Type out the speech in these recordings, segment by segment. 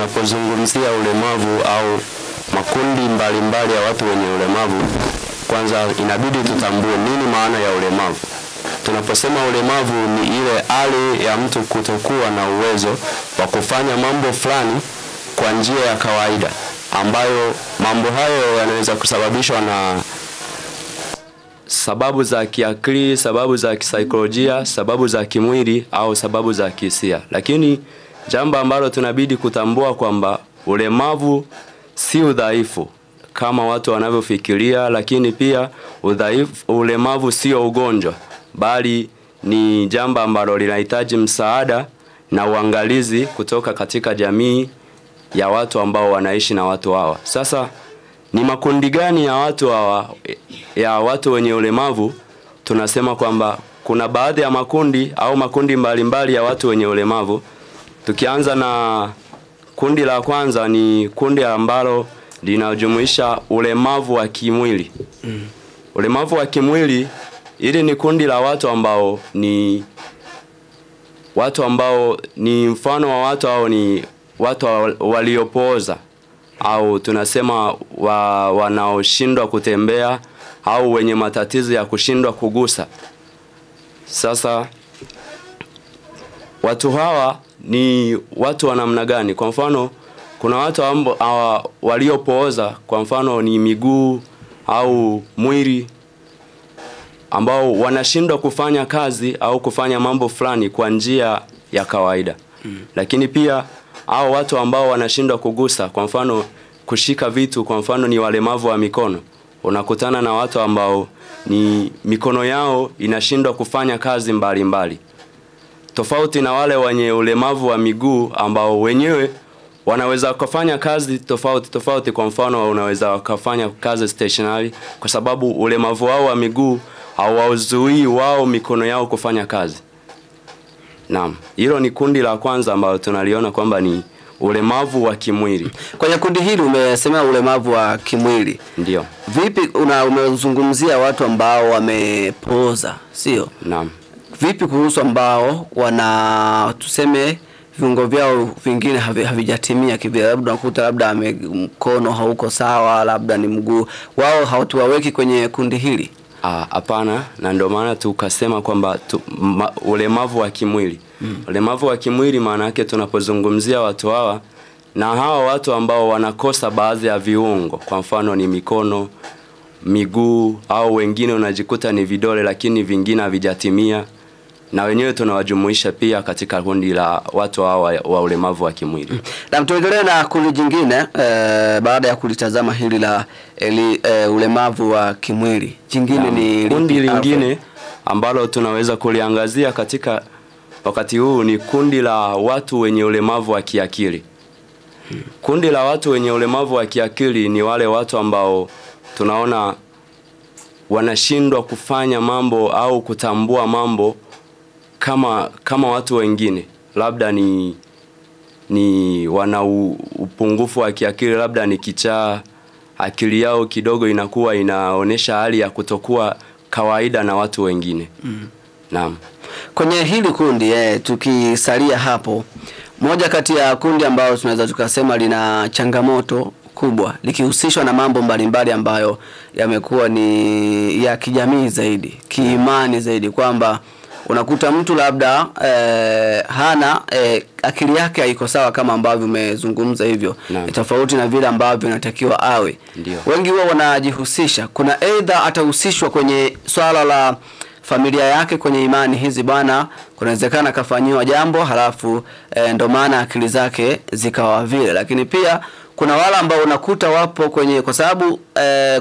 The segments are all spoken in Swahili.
tunapozungumzia ulemavu au makundi mbalimbali ya watu wenye ulemavu, kwanza inabidi tutambue nini maana ya ulemavu. Tunaposema ulemavu ni ile hali ya mtu kutokuwa na uwezo wa kufanya mambo fulani kwa njia ya kawaida, ambayo mambo hayo yanaweza kusababishwa na sababu za kiakili, sababu za kisaikolojia, sababu za kimwili au sababu za kihisia. Lakini jambo ambalo tunabidi kutambua kwamba ulemavu si udhaifu kama watu wanavyofikiria, lakini pia ulemavu sio ugonjwa, bali ni jambo ambalo linahitaji msaada na uangalizi kutoka katika jamii ya watu ambao wanaishi na watu hawa. Sasa ni makundi gani ya watu hawa, ya watu wenye ulemavu? Tunasema kwamba kuna baadhi ya makundi au makundi mbalimbali ya watu wenye ulemavu. Tukianza na kundi la kwanza, ni kundi ambalo linajumuisha ulemavu wa kimwili. Ulemavu wa kimwili, ili ni kundi la watu ambao ni mfano wa watu hao ni watu waliopooza, au tunasema wanaoshindwa kutembea au wenye matatizo ya kushindwa kugusa. Sasa watu hawa ni watu wa namna gani? Kwa mfano, kuna watu waliopooza, kwa mfano ni miguu au mwili, ambao wanashindwa kufanya kazi au kufanya mambo fulani kwa njia ya kawaida. Lakini pia hao watu ambao wanashindwa kugusa, kwa mfano kushika vitu, kwa mfano ni walemavu wa mikono. Unakutana na watu ambao ni mikono yao inashindwa kufanya kazi mbalimbali. Tofauti na wale wenye ulemavu wa miguu ambao wenyewe wanaweza kufanya kazi tofauti. Kwa mfano unaweza kufanya kazi stationary, kwa sababu ulemavu wao wa miguu hauwazuii wao mikono yao kufanya kazi. Naam, hilo ni kundi la kwanza ambalo tunaliona kwamba ni ulemavu wa kimwili. Kwenye kundi hili umesema ulemavu wa kimwili. Ndio. Vipi umezungumzia watu ambao wamepooza, sio? Naam. Vipi kuhusu ambao wana tuseme viungo vyao vingine havijatimia kivile, labda unakuta labda mkono hauko sawa, labda ni mguu, wao hawatuwaweki kwenye kundi hili? Hapana, na ndio maana tukasema kwamba ulemavu wa kimwili. Ulemavu wa kimwili maana yake tunapozungumzia watu hawa, na hawa watu ambao wanakosa baadhi ya viungo, kwa mfano ni mikono, miguu, au wengine unajikuta ni vidole lakini vingine havijatimia, na wenyewe tunawajumuisha pia katika kundi la watu hawa wa ulemavu wa kimwili. Na tuendelee na kundi jingine baada ya kulitazama hili la ulemavu wa kimwili. Jingine ni kundi lingine ambalo tunaweza kuliangazia katika wakati huu, ni kundi la watu wenye ulemavu wa kiakili. Kundi la watu wenye ulemavu wa kiakili ni wale watu ambao tunaona wanashindwa kufanya mambo au kutambua mambo kama watu wengine. Labda ni wana upungufu wa kiakili, labda ni kichaa, akili yao kidogo inakuwa inaonesha hali ya kutokuwa kawaida na watu wengine. Naam. Kwenye hili kundi tukisalia hapo, moja kati ya kundi ambao tunaweza tukasema lina changamoto kubwa, likihusishwa na mambo mbalimbali ambayo yamekuwa ni ya kijamii zaidi, kiimani zaidi, kwamba unakuta mtu labda hana akili yake haiko sawa kama ambavyo umezungumza hivyo, tofauti na vile ambavyo inatakiwa awe. Ndiyo. Wengi wao wanajihusisha, kuna aidha atahusishwa kwenye swala la familia yake, kwenye imani hizi bwana, kunawezekana kafanyiwa jambo halafu ndo maana akili zake zikawa vile. Lakini pia kuna wale ambao unakuta wapo kwenye, kwa sababu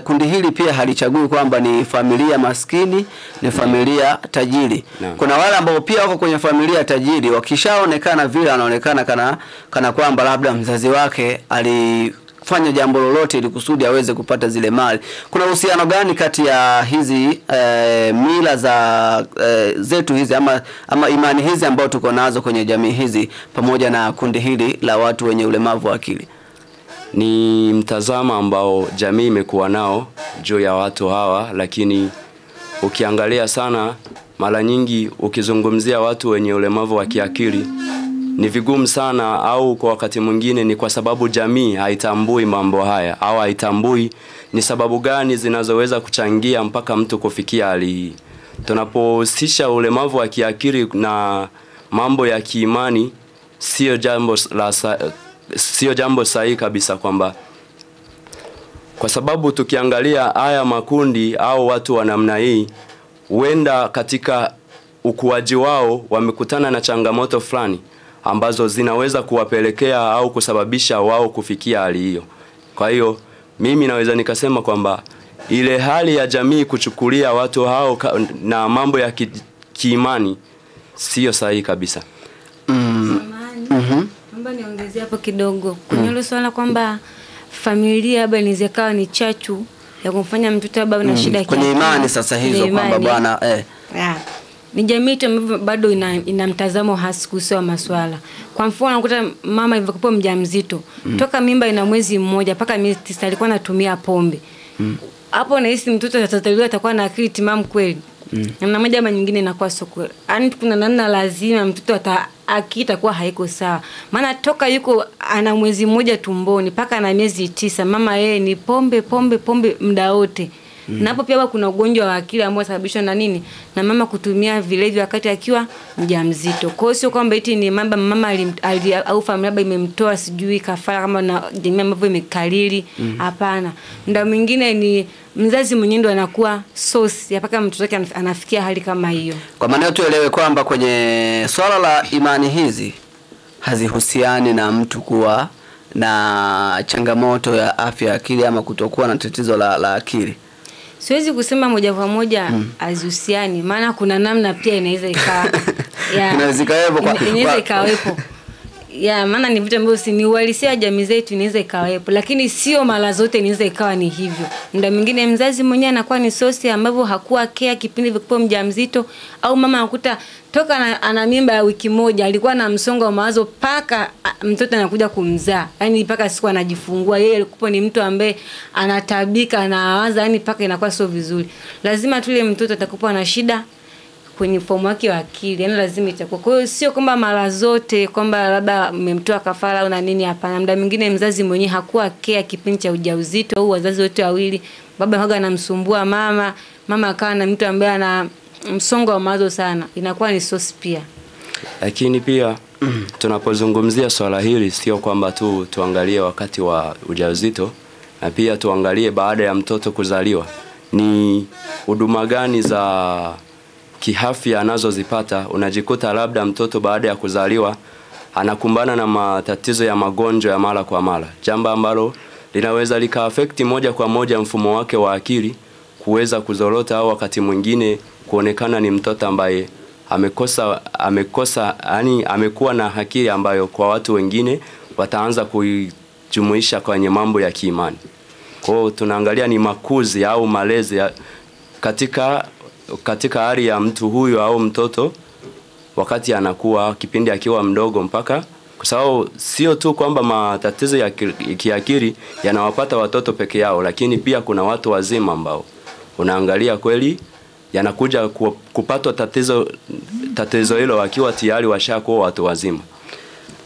kundi hili pia halichagui kwamba ni familia maskini, ni familia tajiri. Kuna wale ambao pia wako kwenye familia tajiri, wakishaonekana vile anaonekana kana kwamba labda mzazi wake alifanya jambo lolote ili kusudi aweze kupata zile mali. Kuna uhusiano gani kati ya hizi mila za zetu hizi ama imani hizi ambao tuko nazo kwenye jamii hizi pamoja na kundi hili la watu wenye ulemavu wa akili? Ni mtazamo ambao jamii imekuwa nao juu ya watu hawa, lakini ukiangalia sana, mara nyingi ukizungumzia watu wenye ulemavu wa kiakili, ni vigumu sana, au kwa wakati mwingine ni kwa sababu jamii haitambui mambo haya, au haitambui ni sababu gani zinazoweza kuchangia mpaka mtu kufikia hali hii. Tunapohusisha ulemavu wa kiakili na mambo ya kiimani, sio jambo sahihi kabisa, kwamba kwa sababu tukiangalia haya makundi au watu wa namna hii, huenda katika ukuaji wao wamekutana na changamoto fulani ambazo zinaweza kuwapelekea au kusababisha wao kufikia hali hiyo. Kwa hiyo mimi naweza nikasema kwamba ile hali ya jamii kuchukulia watu hao na mambo ya kiimani sio sahihi kabisa. Naomba niongezee hapo kidogo. Kwenye hilo swala kwamba familia labda inaweza kawa ni chachu ya kumfanya mtoto labda na shida kwenye imani. Sasa hizo kwamba bwana ni jamii tu ambayo bado ina mtazamo hasi kuhusu maswala. Kwa mfano unakuta mama ilivyokuwa mjamzito, toka mimba ina mwezi mmoja mpaka miezi 9 alikuwa anatumia pombe. Hapo nahisi mtoto atazaliwa atakuwa na akili timamu kweli? Namna moja ama nyingine inakuwa sio kweli. Yaani kuna namna lazima mtoto akitakuwa haiko sawa. Maana toka yuko ana mwezi mmoja tumboni mpaka ana miezi 9, mama yeye ni pombe muda wote. Na hapo pia kuna ugonjwa wa akili ambao unasababishwa na nini? Na mama kutumia vilevi wakati akiwa mjamzito. Kwa hiyo sio kwamba eti ni mama au familia imemtoa sijui kafara kama na jamii ambavyo imekalili. Hapana. Muda mwingine ni mzazi mwenyewe ndo anakuwa source ya paka mtoto wake anafikia hali kama hiyo. Kwa maana tuelewe kwamba kwenye swala la imani hizi hazihusiani na mtu kuwa na changamoto ya afya ya akili ama kutokuwa na tatizo la akili. Siwezi kusema moja kwa moja hazihusiani, maana kuna namna pia inaweza ikawa inaweza ikawepo. Maana ni vitu ambavyo si ni uhalisia jamii zetu, inaweza ikawepo, lakini sio mara zote inaweza ikawa ni hivyo. Ndio mwingine mzazi mwenyewe anakuwa ni sosi ambavyo hakuwa care kipindi vilikuwa mjamzito, au mama anakuta toka ana mimba ya wiki moja alikuwa na msongo wa mawazo paka mtoto anakuja kumzaa. Yaani paka siku anajifungua yeye alikuwa ni mtu ambaye anatabika, anawaza, yani paka inakuwa sio vizuri. Lazima tule mtoto atakuwa na shida kwenye fomu yake wa akili, yani lazima itakuwa. Kwa hiyo sio kwamba mara zote kwamba labda mmemtoa kafara au na nini, hapana. Muda mwingine mzazi mwenyewe hakuwa care kipindi cha ujauzito, au wazazi wote wawili, baba haga anamsumbua mama akawa na mtu ambaye ana msongo wa mawazo sana, inakuwa ni source pia. Lakini pia tunapozungumzia swala hili sio kwamba tuangalie wakati wa ujauzito, na pia tuangalie baada ya mtoto kuzaliwa ni huduma gani za kiafya anazozipata. Unajikuta labda mtoto baada ya kuzaliwa anakumbana na matatizo ya magonjwa ya mara kwa mara, jambo ambalo linaweza lika-affect moja kwa moja mfumo wake wa akili kuweza kuzorota, au wakati mwingine kuonekana ni mtoto ambaye amekosa yani amekuwa na akili ambayo kwa watu wengine wataanza kuijumuisha kwenye mambo ya kiimani. Kwa hiyo tunaangalia ni makuzi au malezi katika hali ya mtu huyo au mtoto wakati anakuwa, kipindi akiwa mdogo, mpaka kwa sababu sio tu kwamba matatizo ya kiakili yanawapata watoto peke yao, lakini pia kuna watu wazima ambao unaangalia kweli yanakuja kupatwa tatizo hilo wakiwa tayari washakuwa watu wazima.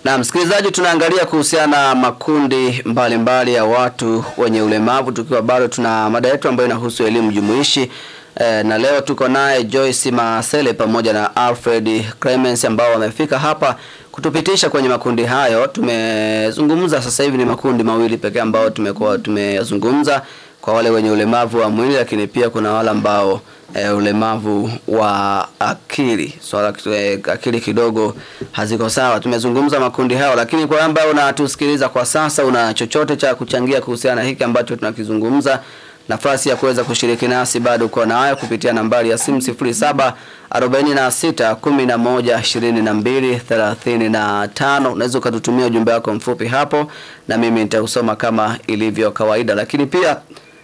Na msikilizaji, tunaangalia kuhusiana makundi mbalimbali ya watu wenye ulemavu, tukiwa bado tuna mada yetu ambayo inahusu elimu jumuishi. Na leo tuko naye Joyce Masele pamoja na Alfred Clemens ambao wamefika hapa kutupitisha kwenye makundi hayo. Tumezungumza sasa hivi ni makundi mawili pekee ambao tumezungumza, kwa wale wenye ulemavu wa mwili, lakini pia kuna wale ambao ulemavu wa akili. Swala akili kidogo haziko sawa. Tumezungumza makundi hayo, lakini kwa ambao unatusikiliza kwa sasa, una chochote cha kuchangia kuhusiana na hiki ambacho tunakizungumza, nafasi ya kuweza kushiriki nasi bado uko nayo kupitia nambari ya simu 0746112235. Unaweza kututumia ujumbe wako mfupi hapo na mimi nitausoma kama ilivyo kawaida. Lakini pia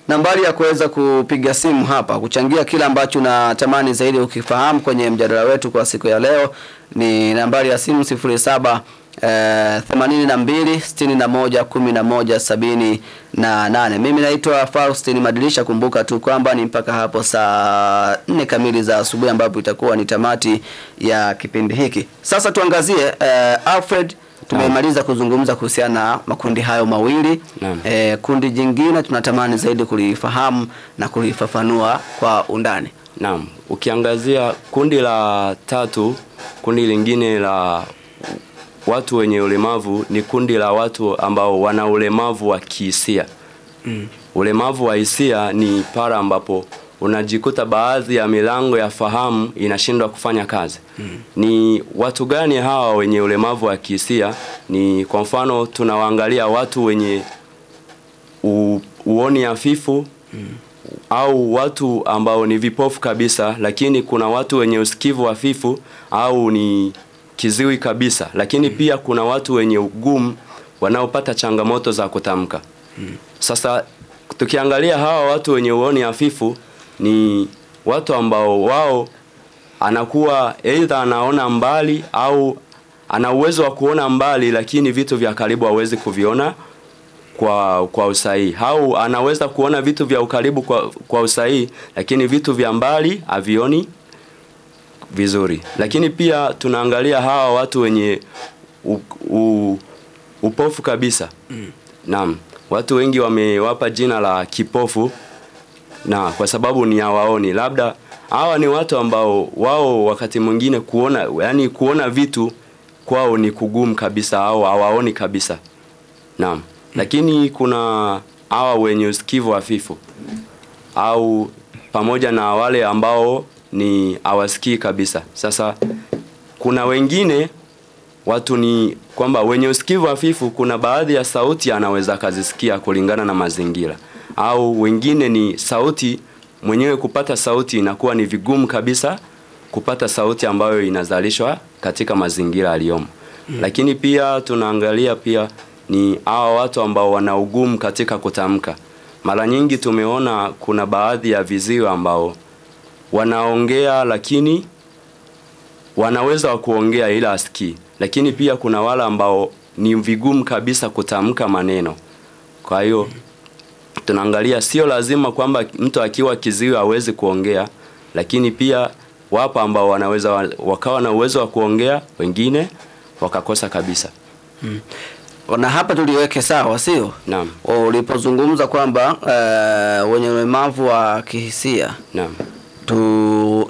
nambari ya kuweza kupiga simu hapa kuchangia kila ambacho unatamani zaidi ukifahamu kwenye mjadala wetu kwa siku ya leo ni nambari ya simu 82 61 11 78. Mimi naitwa Faustin Madilisha. Kumbuka tu kwamba ni mpaka hapo saa 4 kamili za asubuhi ambapo itakuwa ni tamati ya kipindi hiki. Sasa tuangazie Alfred, tumemaliza kuzungumza kuhusiana na makundi hayo mawili. Kundi jingine tunatamani zaidi kulifahamu na kulifafanua kwa undani. Naam, ukiangazia kundi la tatu, kundi lingine la watu wenye ulemavu ni kundi la watu ambao wana ulemavu wa kihisia. Ulemavu wa hisia ni pale ambapo unajikuta baadhi ya milango ya fahamu inashindwa kufanya kazi. Ni watu gani hawa wenye ulemavu wa kihisia? Ni kwa mfano tunawaangalia watu wenye uoni hafifu, au watu ambao ni vipofu kabisa, lakini kuna watu wenye usikivu hafifu au ni kiziwi kabisa, lakini pia kuna watu wenye ugumu wanaopata changamoto za kutamka. Sasa tukiangalia hawa watu wenye uoni hafifu ni watu ambao wao anakuwa either anaona mbali au ana uwezo wa kuona mbali, lakini vitu vya karibu hawezi kuviona kwa usahihi, au anaweza kuona vitu vya ukaribu kwa usahihi, lakini vitu vya mbali havioni vizuri. Lakini pia tunaangalia hawa watu wenye upofu kabisa. Naam, watu wengi wamewapa jina la kipofu na kwa sababu ni hawaoni. Labda hawa ni watu ambao wao wakati mwingine kuona vitu kwao ni kugumu kabisa au hawaoni kabisa. Naam. Lakini kuna hawa wenye usikivu hafifu au pamoja na wale ambao ni hawasikii kabisa. Sasa kuna wengine watu ni kwamba wenye usikivu hafifu kuna baadhi ya sauti anaweza kazisikia kulingana na mazingira, au wengine ni sauti mwenyewe kupata sauti inakuwa ni vigumu kabisa kupata sauti ambayo inazalishwa katika mazingira aliyomo. Lakini pia tunaangalia pia ni hawa watu ambao wana ugumu katika kutamka. Mara nyingi tumeona kuna baadhi ya viziwi ambao wanaongea lakini wanaweza kuongea ila asikii. Lakini pia kuna wale ambao ni vigumu kabisa kutamka maneno. Kwa hiyo tunaangalia sio lazima kwamba mtu akiwa kiziwi hawezi kuongea, lakini pia wapo ambao wanaweza wakawa na uwezo wa kuongea, wengine wakakosa kabisa. Na hapa tuliweke sawa, sio? Naam. Ulipozungumza kwamba wenye ulemavu wa kihisia. Naam.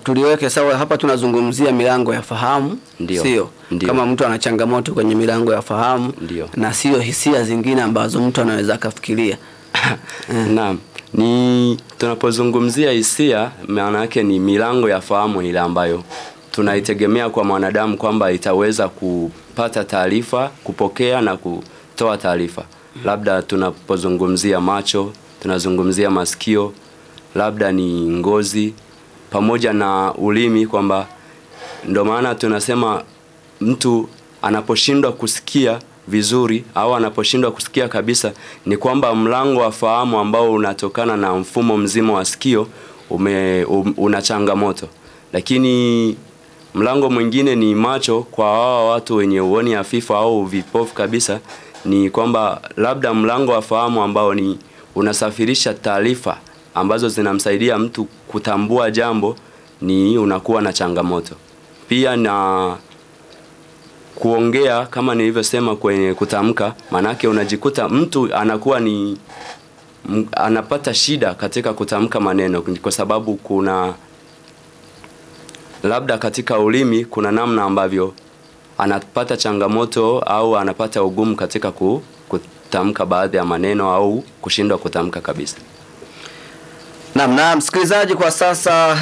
Tuliweke sawa, hapa tunazungumzia milango ya fahamu, sio? Kama mtu ana changamoto kwenye milango ya fahamu, na sio hisia zingine ambazo mtu anaweza kufikiria. Naam. Ni tunapozungumzia hisia, maana yake ni milango ya fahamu ile ambayo tunaitegemea kwa mwanadamu kwamba itaweza kupata taarifa, kupokea na kutoa taarifa. Labda tunapozungumzia macho, tunazungumzia masikio, labda ni ngozi pamoja na ulimi, kwamba ndio maana tunasema mtu anaposhindwa kusikia vizuri au anaposhindwa kusikia kabisa ni kwamba mlango wa fahamu ambao unatokana na mfumo mzima wa sikio una changamoto. Lakini mlango mwingine ni macho. Kwa hawa watu wenye uoni hafifu au vipofu kabisa ni kwamba labda mlango wa fahamu ambao ni unasafirisha taarifa ambazo zinamsaidia mtu kutambua jambo ni unakuwa na changamoto. Pia na kuongea kama nilivyosema kwenye kutamka, manake unajikuta mtu anakuwa anapata shida katika kutamka maneno kwa sababu kuna labda katika ulimi kuna namna ambavyo anapata changamoto au anapata ugumu katika kutamka baadhi ya maneno au kushindwa kutamka kabisa. Na msikilizaji, kwa sasa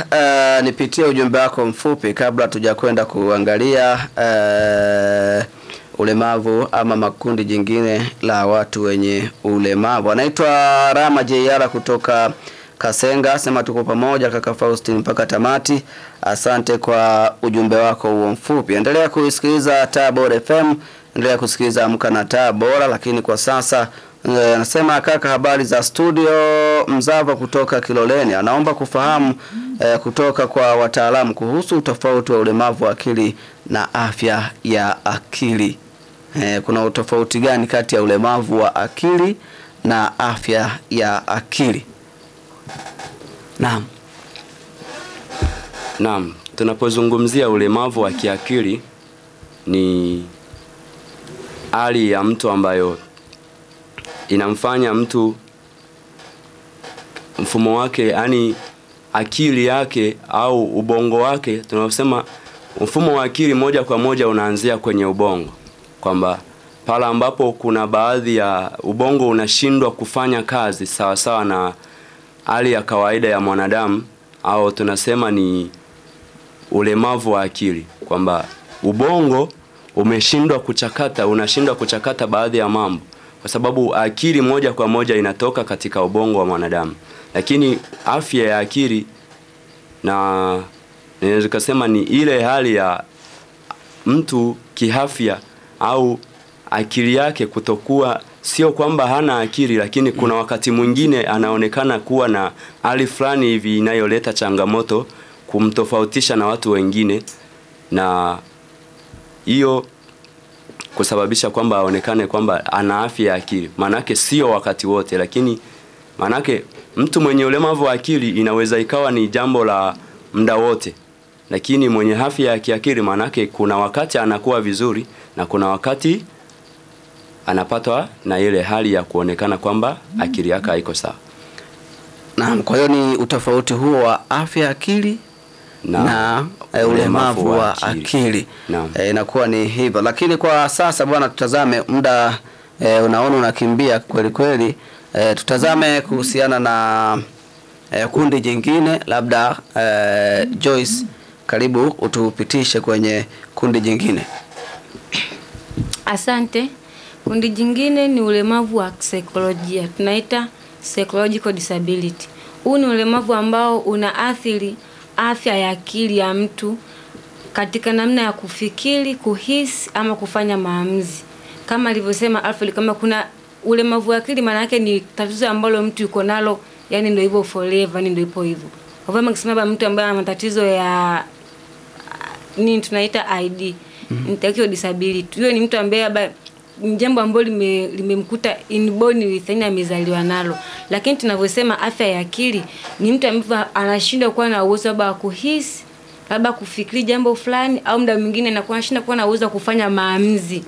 nipitie ujumbe wako mfupi kabla tujakwenda kuangalia ulemavu ama makundi jingine la watu wenye ulemavu. Anaitwa Rama Jeyara kutoka Kasenga, sema tuko pamoja kaka Faustin mpaka tamati. Asante kwa ujumbe wako huo mfupi. Endelea kusikiliza Tabora FM, endelea kusikiliza Amka na Tabora. Lakini kwa sasa anasema kaka, habari za studio, Mzava kutoka Kiloleni. Anaomba kufahamu kutoka kwa wataalamu kuhusu tofauti wa ulemavu wa akili na afya ya akili. kuna utofauti gani kati ya ulemavu wa akili na afya ya akili? Naam, tunapozungumzia ulemavu wa kiakili ni hali ya mtu ambayo inamfanya mtu mfumo wake, yani akili yake au ubongo wake, tunasema mfumo wa akili moja kwa moja unaanzia kwenye ubongo, kwamba pala ambapo kuna baadhi ya ubongo unashindwa kufanya kazi sawa sawa na hali ya kawaida ya mwanadamu, au tunasema ni ulemavu wa akili, kwamba ubongo unashindwa kuchakata baadhi ya mambo, kwa sababu akili moja kwa moja inatoka katika ubongo wa mwanadamu. Lakini afya ya akili na naweza kusema ni ile hali ya mtu kiafya au akili yake kutokuwa, sio kwamba hana akili, lakini kuna wakati mwingine anaonekana kuwa na hali fulani hivi inayoleta changamoto kumtofautisha na watu wengine, na hiyo kusababisha kwamba aonekane kwamba ana afya ya akili. Manake sio wakati wote, lakini manake mtu mwenye ulemavu wa akili inaweza ikawa ni jambo la muda wote, lakini mwenye afya ya kiakili manake kuna wakati anakuwa vizuri na kuna wakati anapatwa na ile hali ya kuonekana kwamba akili yake haiko sawa. Naam, kwa hiyo ni utofauti huo wa afya ya akili na ulemavu wa akili. Inakuwa ni hivyo. Lakini kwa sasa bwana, tutazame muda unaona unakimbia kweli kweli. Tutazame kuhusiana na kundi jingine, labda Joyce, karibu utupitishe kwenye kundi jingine. Asante. Kundi jingine ni ulemavu wa kisaikolojia, tunaita psychological disability. Huu ni ulemavu ambao unaathiri afya ya akili ya mtu katika namna ya kufikiri, kuhisi ama kufanya maamuzi. Kama alivyosema Alfred, kama kuna ulemavu wa akili maana yake ni tatizo ambalo mtu yuko nalo, yani ndio hivyo forever, ndio ipo hivyo. Kwa hivyo mkisema mtu ambaye ana matatizo ya nini tunaita ID, intellectual disability, huyo ni mtu ambaye jambo ambalo limemkuta inborn with, yani amezaliwa nalo. Lakini tunavyosema afya ya akili ni mtu ambaye anashindwa kuwa na uwezo wa kuhisi, labda kufikiri jambo fulani, au muda mwingine anakuwa anashinda kuwa na uwezo wa kufanya maamuzi.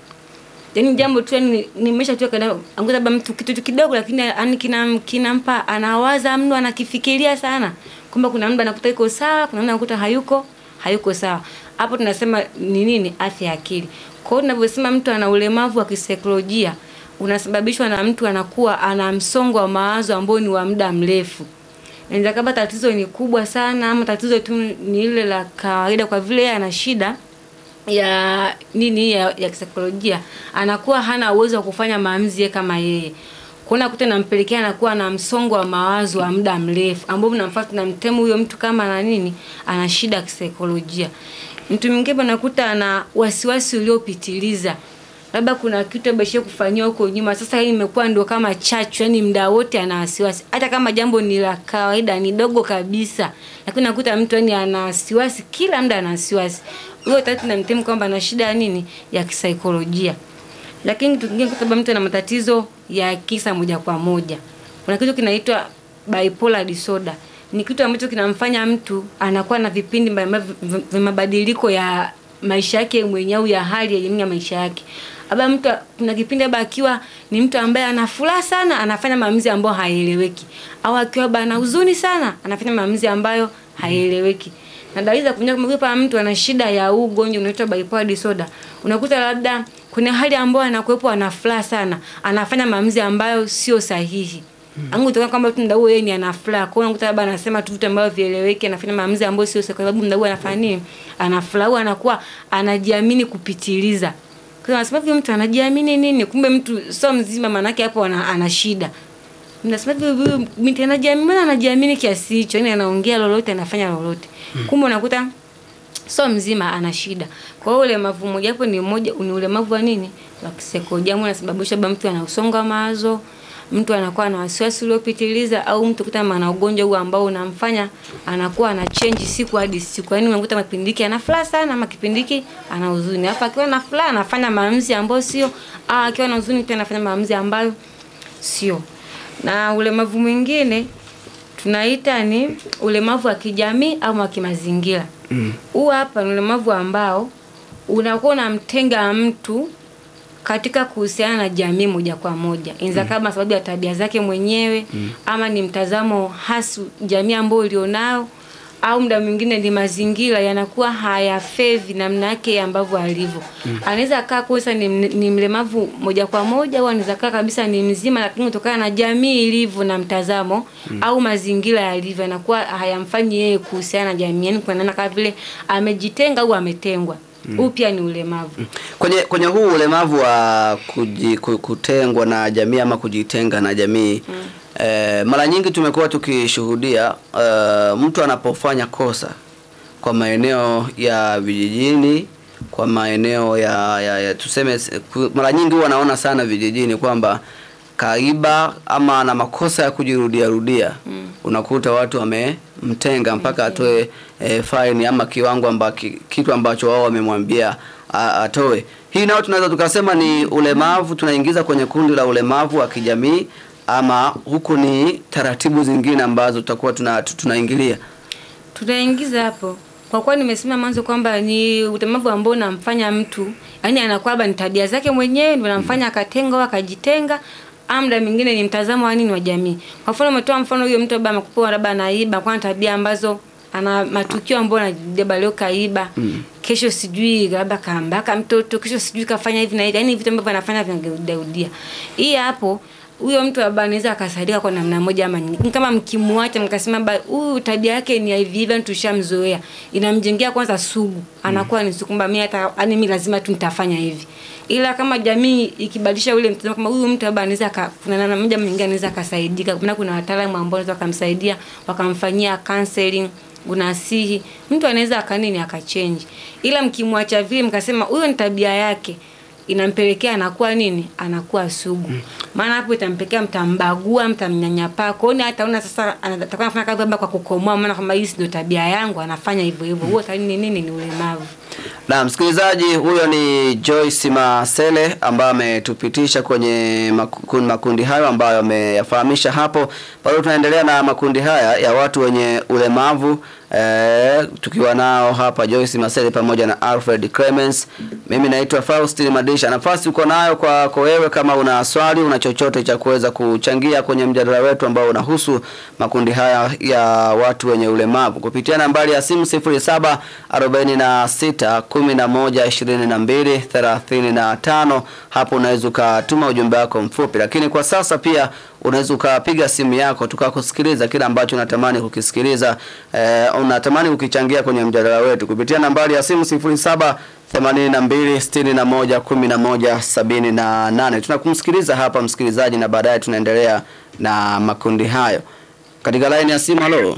Yaani jambo tu nimesha tu anguza baba mtu kitu kidogo, lakini kinampa anawaza mno, anakifikiria sana. Kumbe kuna muda anakuta iko sawa, kuna muda anakuta hayuko sawa. Hapo tunasema ni nini? Afya ya akili. Kwa hiyo tunavyosema mtu ana ulemavu wa kisaikolojia unasababishwa na mtu anakuwa ana msongo wa mawazo ambao ni wa muda mrefu. Inaweza kama tatizo ni kubwa sana ama tatizo tu ni ile la kawaida, kwa vile ana shida ya nini ya kisaikolojia, anakuwa hana uwezo wa kufanya maamuzi kama yeye. Kuna kuta nampelekea anakuwa na msongo wa mawazo wa muda mrefu ambao unamfuata na mtemu huyo mtu kama ana nini, ana shida ya kisaikolojia. Mtu mwingine anakuta ana wasiwasi uliopitiliza. Labda kuna kitu ambacho kufanywa huko nyuma, sasa hii imekuwa ndio kama chachu, yani muda wote ana wasiwasi. Hata kama jambo ni la kawaida, ni dogo kabisa, lakini nakuta mtu yani ana wasiwasi, kila muda ana wasiwasi. Huyo tatu na mtemu kwamba ana shida nini ya kisaikolojia. Lakini tukingine kwa sababu mtu ana matatizo ya kisa moja kwa moja, kuna kitu kinaitwa bipolar disorder. Ni kitu ambacho kinamfanya mtu anakuwa na vipindi mbalimbali vya mabadiliko ya maisha yake mwenyewe au ya hali ya maisha yake. Aba mtu kuna kipindi aba akiwa ni mtu ambaye ana furaha sana, anafanya maamuzi ambayo haeleweki. Au akiwa bana huzuni sana, anafanya maamuzi ambayo haeleweki. Na dalili za kuonyesha kwamba mtu ana shida ya ugonjwa unaitwa bipolar disorder, unakuta labda kuna hali ambayo anakuepo ana furaha sana, anafanya maamuzi ambayo sio sahihi. Angu kutoka kwamba mtu ndao yeye ni ana furaha, kwa hiyo unakuta labda anasema tu vitu ambavyo vieleweki, anafanya maamuzi ambayo sio sahihi, kwa sababu ndao anafanya nini, ana furaha, anakuwa anajiamini kupitiliza. Kwa sababu hiyo mtu anajiamini nini, kumbe mtu sio mzima, maana yake hapo ana shida. Mnasema hivi mtu anajiamini kiasi hicho, yani anaongea lolote, anafanya lolote. Kumbe unakuta sio mzima, ana shida. Kwa hiyo ulemavu mmoja hapo ni ulemavu wa nini? Wa kisaikolojia, unasababisha mtu ana usongo wa mawazo, mtu anakuwa na wasiwasi uliopitiliza, au mtu kutana ana ugonjwa huu ambao unamfanya anakuwa ana change siku hadi siku. Yaani unakuta kipindiki ana furaha sana ama kipindiki ana huzuni. Hapa akiwa na furaha anafanya maamuzi ambayo sio, akiwa na huzuni pia anafanya maamuzi ambayo sio. Na ulemavu mwingine tunaita ni ulemavu wa kijamii au wa kimazingira. Huu hapa ni ulemavu ambao unakuwa unamtenga mtu katika kuhusiana na jamii moja kwa moja. Inaweza kama sababu ya tabia zake mwenyewe, ama ni mtazamo hasu jamii ambayo ulionao, au muda mwingine ni mazingira yanakuwa hayafevi namna yake ambavyo alivyo. Anaweza kaa kosa ni mlemavu moja kwa moja, au anaweza kaa kabisa ni mzima, lakini kutokana na jamii ilivyo na mtazamo au mazingira yalivyo yanakuwa hayamfanyi yeye kuhusiana na jamii. Yaani kwa nana kama vile amejitenga au ametengwa. Huu pia ni ulemavu. Kwenye huu ulemavu wa kutengwa na jamii ama kujitenga na jamii, mara nyingi tumekuwa tukishuhudia mtu anapofanya kosa kwa maeneo ya vijijini, kwa maeneo ya tuseme, mara nyingi huwa naona sana vijijini kwamba kaiba ama na makosa ya kujirudia unakuta watu wamemtenga mpaka atoe fine ama kitu ambacho wao wamemwambia atoe. Hii nao tunaweza tukasema ni ulemavu, tunaingiza kwenye kundi la ulemavu wa kijamii, ama huku ni taratibu zingine ambazo tutakuwa tunaingilia? Tunaingiza hapo. Kwa kuwa nimesema mwanzo kwamba ni ulemavu ambao unamfanya mtu, yani anakuwa ni tabia zake mwenyewe ndio anamfanya akatenga au akajitenga, amda mwingine ni mtazamo wa nini wa jamii. Kwa mfano umetoa mfano huyo mtu labda amekuwa labda anaiba kwa tabia ambazo ana matukio ambayo anajibeba, leo kaiba, kesho sijui labda kaambaka mtoto, kesho sijui kafanya hivi na hivi, yani vitu ambavyo anafanya vinarudia. Hii hapo huyo mtu labda anaweza akasaidika kwa namna moja ama nyingine. Kama mkimwacha mkasema huyu tabia yake ni hivi hivi, tushamzoea, inamjengea kwanza sugu, anakuwa ni sugu kwamba mimi hata mimi lazima tu nitafanya hivi. Ila kama jamii ikibadilisha ule mtazamo kama huyu mtu labda anaweza kuna namna moja mwingine anaweza kasaidika, kuna wataalamu ambao wanaweza kumsaidia wakamfanyia counseling, unasihi, mtu anaweza akanini akachange. Ila mkimwacha vile mkasema huyo ni tabia yake, inampelekea anakuwa nini, anakuwa sugu. Maana hapo itampelekea mtambagua, mtamnyanyapaa. Kwa hiyo hata una sasa anataka kufanya kazi labda kwa kukomoa, maana kama hii ndio tabia yangu, anafanya hivyo hivyo. Huo nini ni ulemavu. Na msikilizaji, huyo ni Joyce Masele ambaye ametupitisha kwenye makundi hayo ambayo ameyafahamisha hapo. Bado tunaendelea na makundi haya ya watu wenye ulemavu, tukiwa nao hapa Joyce Masele pamoja na Alfred Clemens. Mimi naitwa Faustin Madisha. Nafasi uko nayo kwa wewe, kama una swali, una chochote cha kuweza kuchangia kwenye mjadala wetu ambao unahusu makundi haya ya watu wenye ulemavu, kupitia nambari ya simu 0746112235. Hapo unaweza kutuma ujumbe wako mfupi, lakini kwa sasa pia unaweza ukapiga simu yako tukakusikiliza kile ambacho unatamani kukisikiliza, unatamani ukichangia kwenye mjadala wetu kupitia nambari ya simu 0782611178. Tunakumsikiliza hapa msikilizaji, na baadaye tunaendelea na makundi hayo. Katika line ya simu, halo.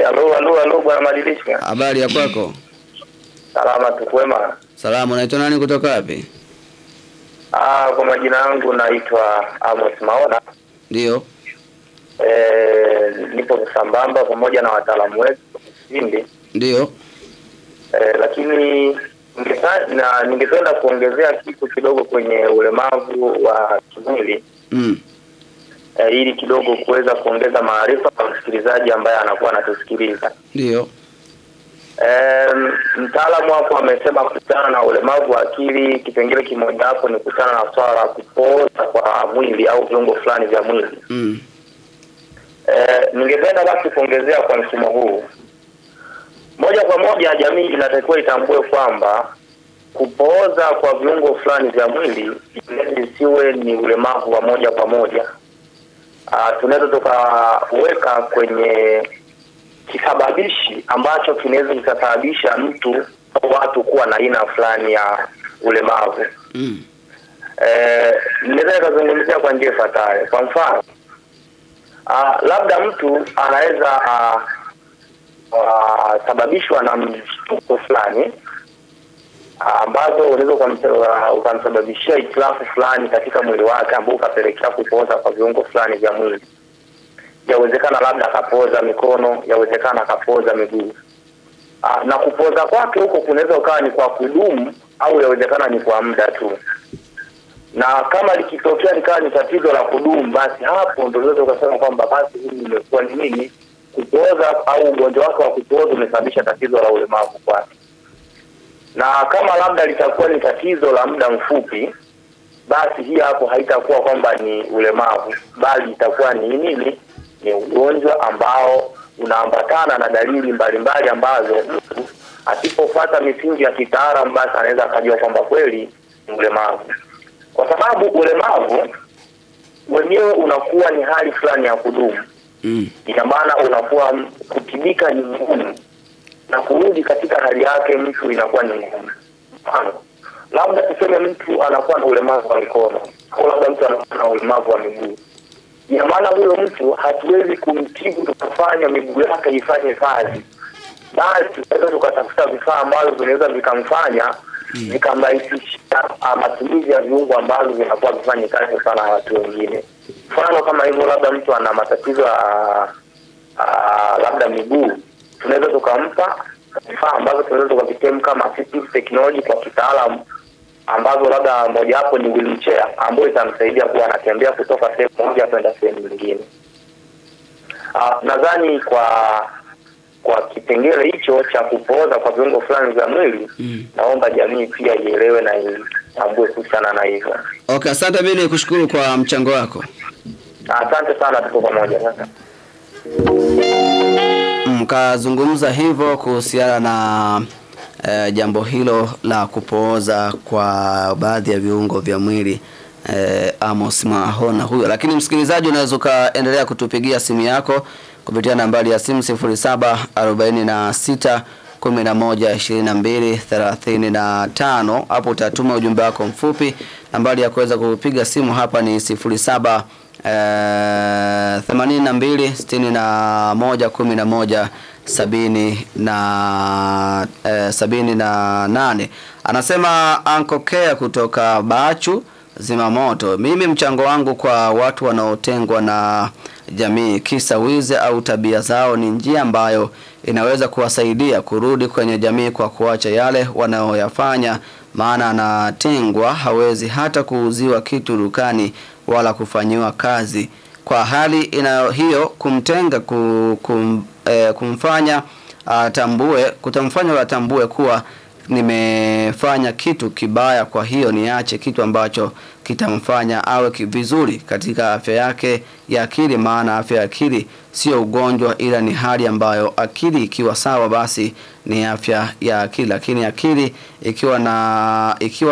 Halo bwana Madilisha. Habari ya kwako? Salama tu, kwema. Salamu, unaitwa nani, kutoka wapi? Kwa majina yangu naitwa Amos Maona. Ndio. Nipo sambamba pamoja na wataalamu wetu kipindi. Ndio. Lakini ningependa kuongezea kitu kidogo kwenye ulemavu wa kimwili. Ili kidogo kuweza kuongeza maarifa kwa msikilizaji ambaye anakuwa anatusikiliza. Ndio. Mtaalamu hapo amesema kutana na ulemavu wa akili, kipengele kimoja hapo ni kutana na swala la kupooza kwa mwili au viungo fulani vya mwili. Ningependa basi kuongezea kwa mfumo huu. Moja kwa moja jamii inatakiwa itambue kwamba kupooza kwa viungo fulani vya mwili isiwe ni ulemavu wa moja kwa moja. Tunaweza tukaweka kwenye kisababishi ambacho kinaweza kusababisha mtu au watu kuwa na aina fulani ya ulemavu. Naweza kuzungumzia kwa njia ifuatayo. Kwa mfano, labda mtu anaweza sababishwa na mshtuko fulani ambazo unaweza ukamsababishia hitilafu fulani katika mwili wake ambao ukapelekea kupooza kwa viungo fulani vya mwili. Yawezekana labda akapooza mikono, yawezekana akapooza miguu. Na kupooza kwake huko kunaweza ukawa ni kwa kudumu au yawezekana ni kwa muda tu. Na kama likitokea likawa ni tatizo la kudumu, basi hapo ndio unaweza ukasema kwamba basi hili limekuwa ni nini, kupooza au ugonjwa wake wa kupooza umesababisha tatizo la ulemavu kwake. Na kama labda litakuwa ni tatizo la muda mfupi, basi hii hapo haitakuwa kwamba ni ulemavu, bali itakuwa ni nini, ni ugonjwa ambao unaambatana na dalili mbalimbali ambazo mtu asipofuata misingi ya kitaalamu basi anaweza akajua kwamba kweli ni ulemavu. Kwa sababu ulemavu wenyewe unakuwa ni hali fulani ya kudumu. Ina maana unakuwa kutibika ni ngumu na kurudi katika hali yake mtu inakuwa ni ngumu. Labda tuseme mtu anakuwa na ulemavu wa mikono au labda mtu anakuwa na ulemavu wa miguu. Ina maana huyo mtu hatuwezi kumtibu tukafanya miguu yake ifanye kazi. Basi tunaweza tukatafuta vifaa ambavyo vinaweza vikamfanya vikamrahisishia matumizi ya viungo ambavyo vinakuwa vifanye kazi sana na watu wengine. Mfano kama hivyo, labda mtu ana matatizo labda miguu, tunaweza tukampa vifaa ambavyo tunaweza tukavitem kama assistive technology kwa kitaalamu, ambazo labda moja hapo ni wheelchair ambayo itamsaidia kuwa anatembea kutoka sehemu moja kwenda sehemu nyingine. Nadhani kwa kipengele hicho cha kupooza kwa viungo fulani vya mwili, naomba jamii pia ielewe na itambue kuhusiana na hivyo. Okay, asante, mimi nikushukuru kwa mchango wako. Asante sana, tuko pamoja sasa. Mkazungumza hivyo kuhusiana na jambo hilo la kupooza kwa baadhi ya viungo vya mwili. Amos Mahona huyo. Lakini msikilizaji, unaweza kaendelea kutupigia simu yako kupitia nambari ya simu 0746 112235. Hapo utatuma ujumbe wako mfupi. Nambari ya kuweza kupiga simu hapa ni 07 82 61 11 78. Anasema Uncle Care kutoka Bachu Zimamoto. Mimi mchango wangu kwa watu wanaotengwa na jamii kisa wizi au tabia zao ni njia ambayo inaweza kuwasaidia kurudi kwenye jamii kwa kuacha yale wanaoyafanya, maana anatengwa hawezi hata kuuziwa kitu dukani wala kufanyiwa kazi. Kwa hali hiyo kumtenga kumfanya kutamfanya atambue kuwa nimefanya kitu kibaya, kwa hiyo niache kitu ambacho kitamfanya awe vizuri katika afya yake ya akili, maana afya ya akili sio ugonjwa ila ni hali ambayo akili ikiwa sawa basi ni afya ya akili, lakini akili ikiwa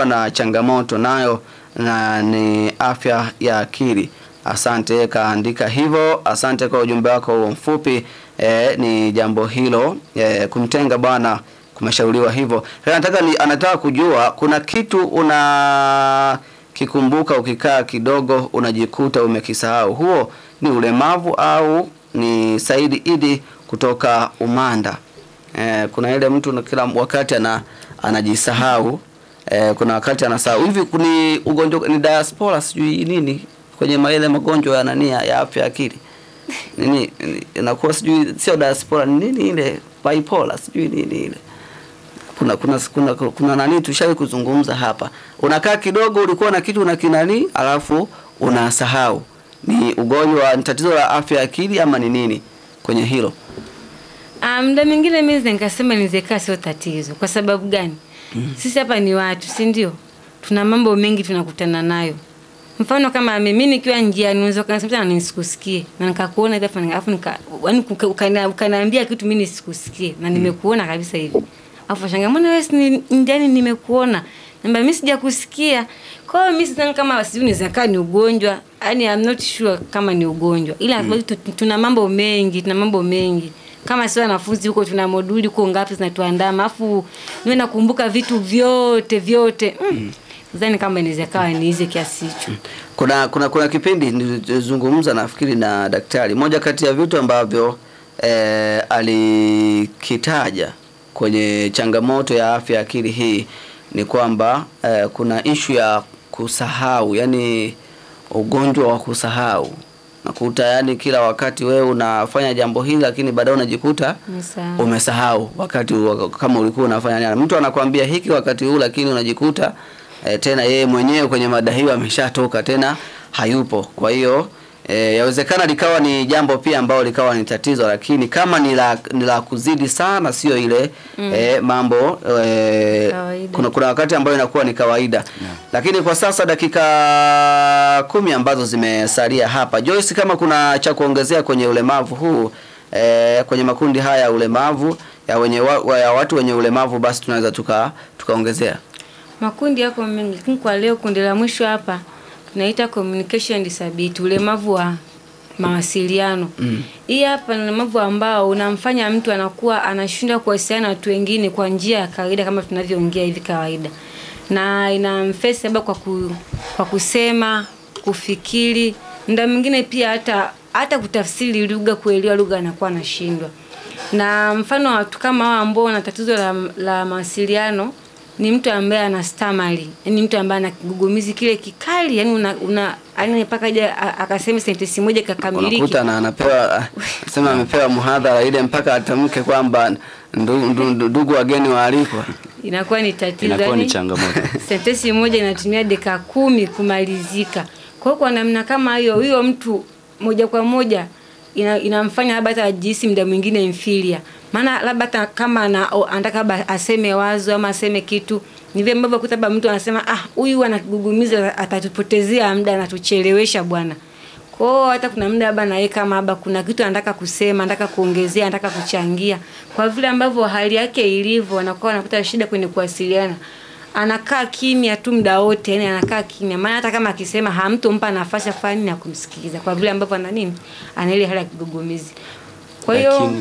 na changamoto nayo na ni afya ya akili. Asante, kaandika hivyo. Asante kwa ujumbe wako mfupi. Ni jambo hilo kumtenga bwana kumeshauriwa hivyo. Anataka kujua kuna kitu kikumbuka ukikaa kidogo unajikuta umekisahau. Huo ni ulemavu au ni Saidi Idi kutoka Umanda? Kuna ile mtu kila wakati anajisahau. Kuna wakati anasahau. Hivi kuni ugonjwa ni diaspora sijui nini kwenye maile magonjwa ya nani ya afya ya akili. Nini inakuwa sijui sio diaspora nini ile bipolar sijui nini ile. Kuna nani tushawahi kuzungumza hapa. Unakaa kidogo ulikuwa na kitu unakinani alafu unasahau. Ni ugonjwa, ni tatizo la afya ya akili ama ni nini kwenye hilo? Muda mwingine mimi nikasema nizekaa sio tatizo. Kwa sababu gani? Sisi hapa ni watu, si ndio? Tuna mambo mengi tunakutana nayo. Mfano kama mimi nikiwa njiani unaweza kusema nisikusikie na nikakuona hivi alafu ukaniambia kitu mimi nisikusikie na nimekuona kabisa hivi. Alafu shangamana wewe ni njiani nimekuona. Namba mimi sijakusikia. Kwa hiyo mimi sidhani kama sijui nizakaa ni ugonjwa. Yaani I'm not sure kama ni ugonjwa. Ila tuna mambo mengi, Kama sio wanafunzi huko tuna moduli huko ngapi zinatuandama. Alafu niwe nakumbuka vitu vyote. Zani kama inawezekana ni hizi kiasi hicho. Kuna kipindi nilizungumza nafikiri na daktari. Moja kati ya vitu ambavyo alikitaja kwenye changamoto ya afya akili hii ni kwamba kuna ishu ya kusahau, yani ugonjwa wa kusahau. Nakuta yani kila wakati wewe unafanya jambo hili lakini baadaye unajikuta umesahau wakati kama ulikuwa unafanya nini. Mtu anakuambia hiki wakati huu lakini unajikuta tena yeye mwenyewe kwenye mada hiyo ameshatoka tena hayupo. Kwa hiyo yawezekana likawa ni jambo pia ambalo likawa ni tatizo, lakini kama ni la kuzidi sana sio ile mambo kuna wakati ambayo inakuwa ni kawaida. Lakini kwa sasa dakika 10 ambazo zimesalia hapa, Joyce, kama kuna cha kuongezea kwenye ulemavu huu kwenye makundi haya ya ulemavu ya watu wenye ulemavu, basi tunaweza tukaongezea. Makundi yako mengi, lakini kwa leo kundi la mwisho hapa tunaita communication disability, ulemavu wa mawasiliano. Hii hapa ni ulemavu ambao unamfanya mtu anakuwa anashindwa kuwasiliana na watu wengine kwa njia ya kawaida kama tunavyoongea hivi kawaida. Na inamface labda kwa kusema, kufikiri, muda mwingine pia hata kutafsiri lugha, kuelewa lugha anakuwa anashindwa. Na mfano wa watu kama hao ambao wana tatizo la mawasiliano ni mtu ambaye ana stamari, yani mtu ambaye ana kigugumizi kile kikali, yani yani mpaka akasema sentence moja kakamiliki. Unakuta na anapewa sema amepewa muhadhara ile mpaka atamke kwamba ndugu wageni waalikwa. Inakuwa ni tatizo, inakuwa ni changamoto. Sentence moja inatumia dakika 10 kumalizika. Kwa hiyo kwa namna kama hiyo, huyo mtu moja kwa moja inamfanya labda ajisi muda mwingine inferior. Maana labda kama anataka aseme wazo ama aseme kitu, ni vile ambavyo kutaba mtu anasema huyu anatugugumiza, atatupotezea muda, anatuchelewesha bwana. Kwa hiyo hata kuna muda labda na yeye kama labda kuna kitu anataka kusema, anataka kuongezea, anataka kuchangia, kwa vile ambavyo hali yake ilivyo anakuwa anakuta shida kwenye kuwasiliana. Anakaa kimya tu muda wote, yani anakaa kimya. Maana hata kama akisema hamtompa nafasi afanye na kumsikiliza, kwa vile ambavyo ana nini, ana ile hali ya kigugumizi. Kwa hiyo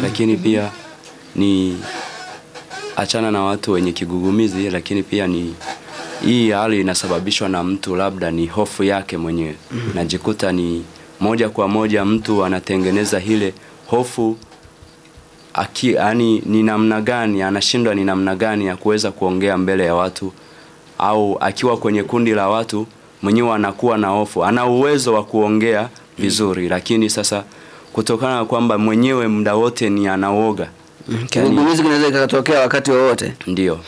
lakini pia ni achana na watu wenye kigugumizi, lakini pia ni hii hali inasababishwa na mtu labda ni hofu yake mwenyewe. Najikuta ni moja kwa moja mtu anatengeneza ile hofu yani ni namna gani anashindwa, ni namna gani ya kuweza kuongea mbele ya watu, au akiwa kwenye kundi la watu mwenyewe anakuwa na hofu. Ana uwezo wa kuongea vizuri, lakini sasa kutokana na kwamba mwenyewe muda wote ni anaoga. Kigugumizi kinaweza kutokea wakati wowote. Ndio.